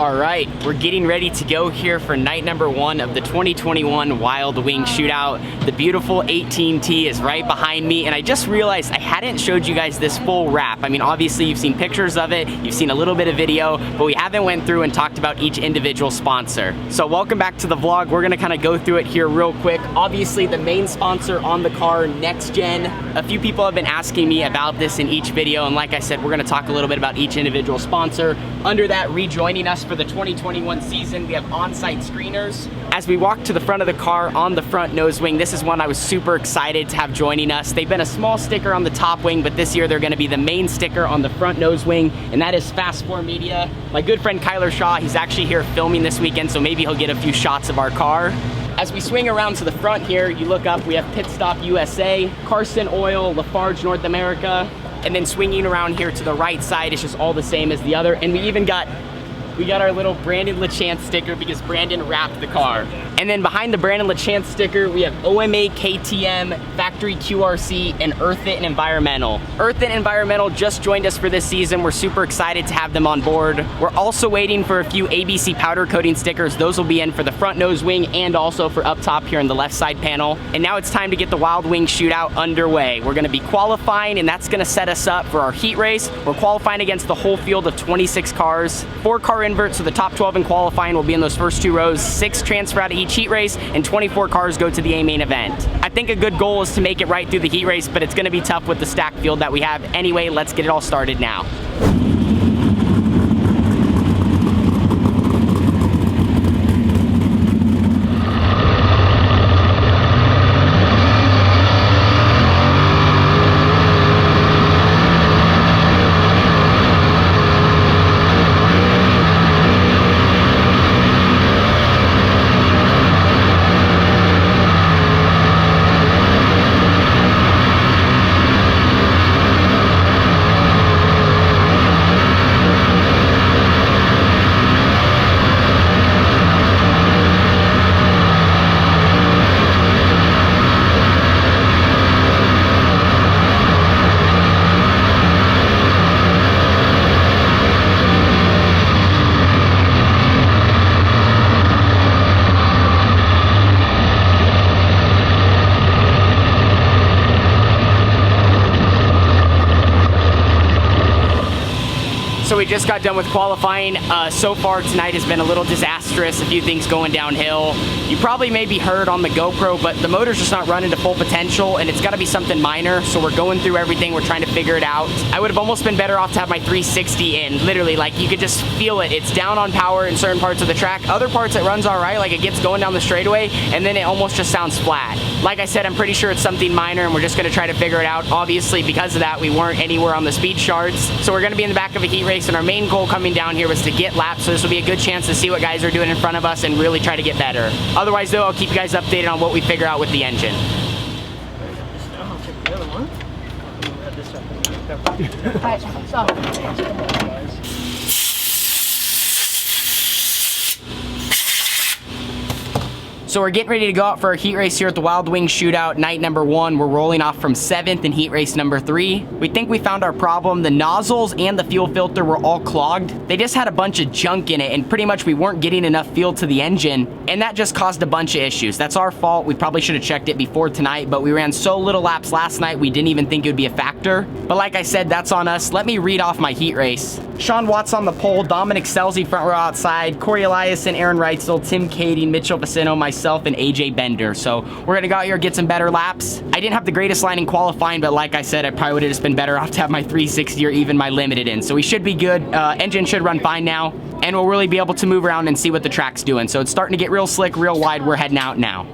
All right, we're getting ready to go here for night number 1 of the 2021 Wild Wing Shootout. The beautiful 18T is right behind me, and I just realized I hadn't showed you guys this full wrap. I mean, obviously you've seen pictures of it, you've seen a little bit of video, but we haven't went through and talked about each individual sponsor. So welcome back to the vlog. We're gonna kind of go through it here real quick. Obviously the main sponsor on the car, Next Gen. A few people have been asking me about this in each video, and like I said, we're gonna talk a little bit about each individual sponsor. Under that, rejoining us for the 2021 season, we have on-site screeners. As we walk to the front of the car on the front nose wing, this is one I was super excited to have joining us. They've been a small sticker on the top wing, but this year they're gonna be the main sticker on the front nose wing, and that is Fast 4 Media. My good friend Kyler Shaw, he's actually here filming this weekend, so maybe he'll get a few shots of our car. As we swing around to the front here, you look up, we have Pit Stop USA, Carson Oil, Lafarge North America, and then swinging around here to the right side, it's just all the same as the other, and we even got our little Brandon LaChance sticker because Brandon wrapped the car. And then behind the Brandon LaChance sticker, we have OMA, KTM, Factory QRC, and Earth It and Environmental. Earth It and Environmental just joined us for this season. We're super excited to have them on board. We're also waiting for a few ABC powder coating stickers. Those will be in for the front nose wing and also for up top here in the left side panel. And now it's time to get the Wild Wing Shootout underway. We're gonna be qualifying, and that's gonna set us up for our heat race. We're qualifying against the whole field of 26 cars, 4 car inverts, so the top 12 in qualifying will be in those first 2 rows, 6 transfer out of each heat race, and 24 cars go to the A main event. I think a good goal is to make it right through the heat race, but it's gonna be tough with the stacked field that we have. Anyway, let's get it all started now. So we just got done with qualifying. So far tonight has been a little disastrous, a few things going downhill. You probably maybe heard on the GoPro, but the motor's just not running to full potential, and it's gotta be something minor, so we're going through everything, we're trying to figure it out. I would have almost been better off to have my 360 in, literally, like you could just feel it. It's down on power in certain parts of the track. Other parts it runs all right, like it gets going down the straightaway, and then it almost just sounds flat. Like I said, I'm pretty sure it's something minor, and we're just gonna try to figure it out. Obviously, because of that, we weren't anywhere on the speed charts, so we're gonna be in the back of a heat race, and our main goal coming down here was to get laps, so this will be a good chance to see what guys are doing in front of us and really try to get better. Otherwise though, I'll keep you guys updated on what we figure out with the engine. So we're getting ready to go out for our heat race here at the Wild Wing Shootout, night number 1. We're rolling off from 7th in heat race number 3. We think we found our problem. The nozzles and the fuel filter were all clogged. They just had a bunch of junk in it, and pretty much we weren't getting enough fuel to the engine, and that just caused a bunch of issues. That's our fault. We probably should have checked it before tonight, but we ran so little laps last night, we didn't even think it would be a factor. But like I said, that's on us. Let me read off my heat race. Sean Watts on the pole, Dominic Scelzi front row outside, Corey Eliason, Aaron Reitzel, Tim Cady, Mitchell Vicino, myself, and AJ Bender. So we're gonna go out here, get some better laps. I didn't have the greatest line in qualifying, but like I said, I probably would have just been better off to have my 360 or even my limited in. So we should be good. Engine should run fine now, and we'll really be able to move around and see what the track's doing. So it's starting to get real slick, real wide. We're heading out now.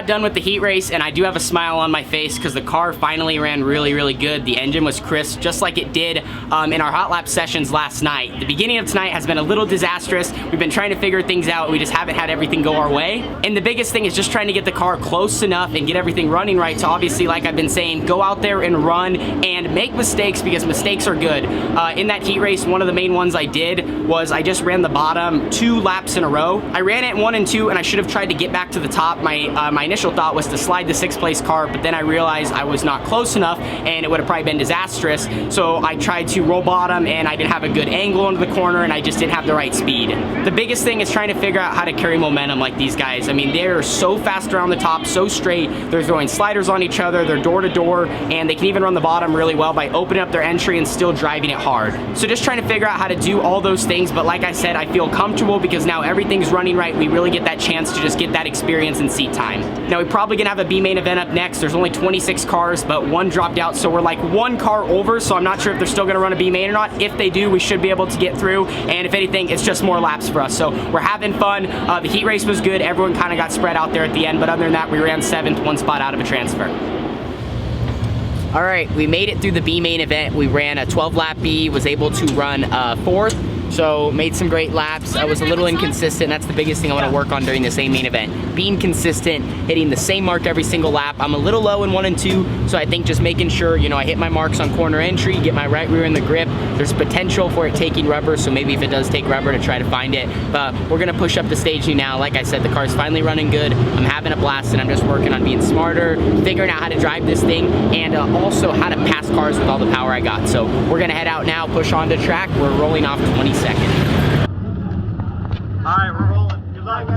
done with the heat race, and I do have a smile on my face because the car finally ran really, really good. The engine was crisp, just like it did in our hot lap sessions last night. The beginning of tonight has been a little disastrous. We've been trying to figure things out. We just haven't had everything go our way. And the biggest thing is just trying to get the car close enough and get everything running right to, obviously, like I've been saying, go out there and run and make mistakes, because mistakes are good. In that heat race, one of the main ones I did was I just ran the bottom 2 laps in a row. I ran it in 1 and 2, and I should have tried to get back to the top. My initial thought was to slide the 6th place car, but then I realized I was not close enough and it would have probably been disastrous. So I tried to roll bottom, and I didn't have a good angle into the corner, and I just didn't have the right speed. The biggest thing is trying to figure out how to carry momentum like these guys. I mean, they're so fast around the top, so straight. They're throwing sliders on each other, they're door to door, and they can even run the bottom really well by opening up their entry and still driving it hard. So just trying to figure out how to do all those things, but like I said, I feel comfortable because now everything's running right. We really get that chance to just get that experience and seat time. Now we're probably gonna have a B main event up next. There's only 26 cars, but 1 dropped out, so we're like 1 car over, so I'm not sure if they're still gonna run a B main or not. If they do, we should be able to get through, and if anything, it's just more laps for us. So we're having fun. The heat race was good. Everyone kind of got spread out there at the end, but other than that, we ran 7th, 1 spot out of a transfer. All right, we made it through the B main event. We ran a 12 lap B, was able to run 4th. So made some great laps. I was a little inconsistent. That's the biggest thing I want to work on during this A main event. Being consistent, hitting the same mark every single lap. I'm a little low in 1 and 2, so I think just making sure, you know, I hit my marks on corner entry, get my right rear in the grip. There's potential for it taking rubber, so maybe if it does take rubber, to try to find it. But we're gonna push up the staging now. Like I said, the car's finally running good. I'm having a blast, and I'm just working on being smarter, figuring out how to drive this thing, and also how to pass cars with all the power I got. So we're gonna head out now, push onto track. We're rolling off 20 seconds. All right, we're rolling. Good luck.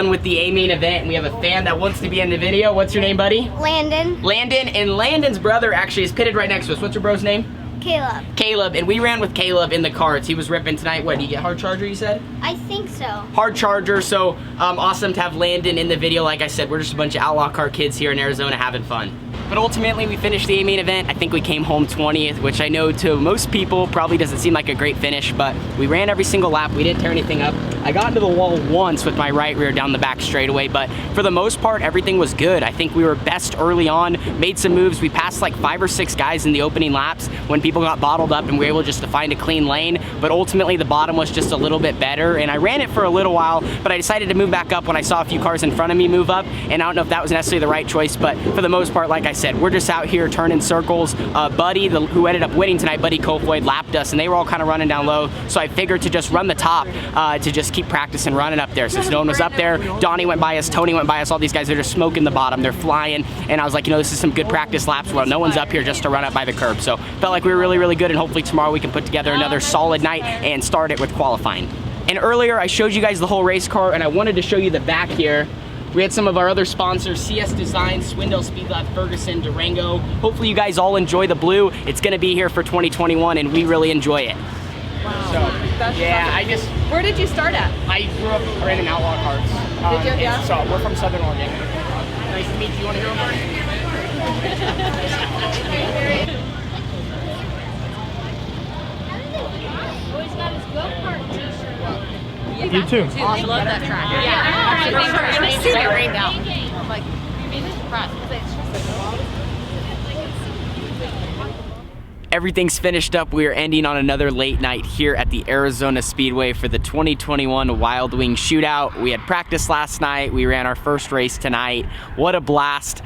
done with the A-main event, and we have a fan that wants to be in the video. What's your name, buddy? Landon. Landon, and Landon's brother actually is pitted right next to us. What's your bro's name? Caleb. Caleb, and we ran with Caleb in the carts. He was ripping tonight. What, did you get hard charger, you said? I think so. Hard charger, so awesome to have Landon in the video. Like I said, we're just a bunch of outlaw car kids here in Arizona having fun. But ultimately, we finished the A-main event. I think we came home 20th, which I know to most people probably doesn't seem like a great finish, but we ran every single lap. We didn't tear anything up. I got into the wall once with my right rear down the back straightaway, but for the most part, everything was good. I think we were best early on, made some moves. We passed like 5 or 6 guys in the opening laps when people got bottled up and we were able just to find a clean lane, but ultimately the bottom was just a little bit better, and I ran it for a little while, but I decided to move back up when I saw a few cars in front of me move up, and I don't know if that was necessarily the right choice, but for the most part, like I said, we're just out here turning circles. Buddy, who ended up winning tonight, Buddy Kofoid, lapped us, and they were all kind of running down low, so I figured to just run the top to just keep practicing running up there. Since no one was up there, Donnie went by us, Tony went by us, all these guys are just smoking the bottom, they're flying, and I was like, you know, this is some good practice laps where no one's up here just to run up by the curb. So felt like we were really, really good, and hopefully tomorrow we can put together another solid night and start it with qualifying. And earlier I showed you guys the whole race car, and I wanted to show you the back here. We had some of our other sponsors, CS Design, Swindell Speed Lab, Ferguson, Durango. Hopefully you guys all enjoy the blue. It's gonna be here for 2021 and we really enjoy it. Wow. So, yeah, Where did you start at? I grew up right in outlaw carts. Did you? Yeah. So we're from Southern Oregon. Nice to meet you. You wanna hear about it? Always got his go-kart t-shirt. You too. I love that track. Yeah, I see that right now. I'm like, I'm impressed. Everything's finished up. We are ending on another late night here at the Arizona Speedway for the 2021 Wild Wing Shootout. We had practice last night. We ran our first race tonight. What a blast.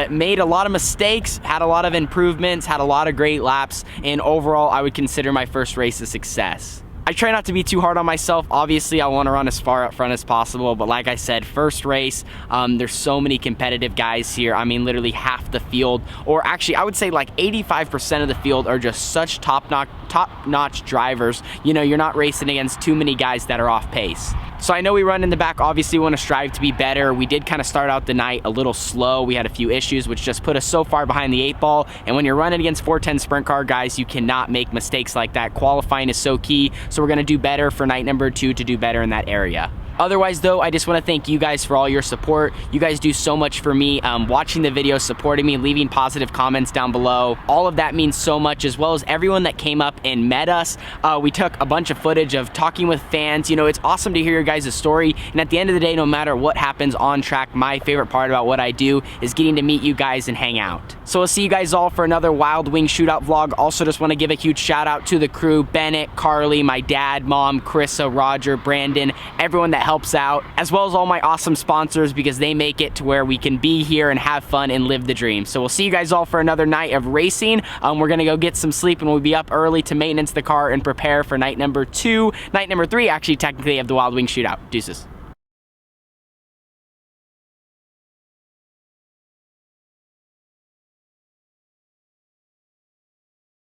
Made a lot of mistakes, had a lot of improvements, had a lot of great laps, and overall I would consider my first race a success. I try not to be too hard on myself. Obviously, I want to run as far up front as possible, but like I said, first race, there's so many competitive guys here. I mean, literally half the field, or actually, I would say like 85% of the field are just such top-notch drivers. You know, you're not racing against too many guys that are off pace. So I know we run in the back, obviously we want to strive to be better. We did kind of start out the night a little slow. We had a few issues, which just put us so far behind the 8 ball. And when you're running against 410 sprint car guys, you cannot make mistakes like that. Qualifying is so key. So we're going to do better for night number 2 to do better in that area. Otherwise though, I just want to thank you guys for all your support. You guys do so much for me, watching the videos, supporting me, leaving positive comments down below. All of that means so much, as well as everyone that came up and met us. We took a bunch of footage of talking with fans. You know, it's awesome to hear your guys' story. And at the end of the day, no matter what happens on track, my favorite part about what I do is getting to meet you guys and hang out. So I'll see you guys all for another Wild Wing Shootout vlog. Also just want to give a huge shout out to the crew, Bennett, Carly, my dad, mom, Carissa, Roger, Brandon, everyone that helps out, as well as all my awesome sponsors, because they make it to where we can be here and have fun and live the dream. So we'll see you guys all for another night of racing. We're gonna go get some sleep, and we'll be up early to maintenance the car and prepare for night number 2, night number 3 actually technically, of the Wild Wing Shootout. Deuces.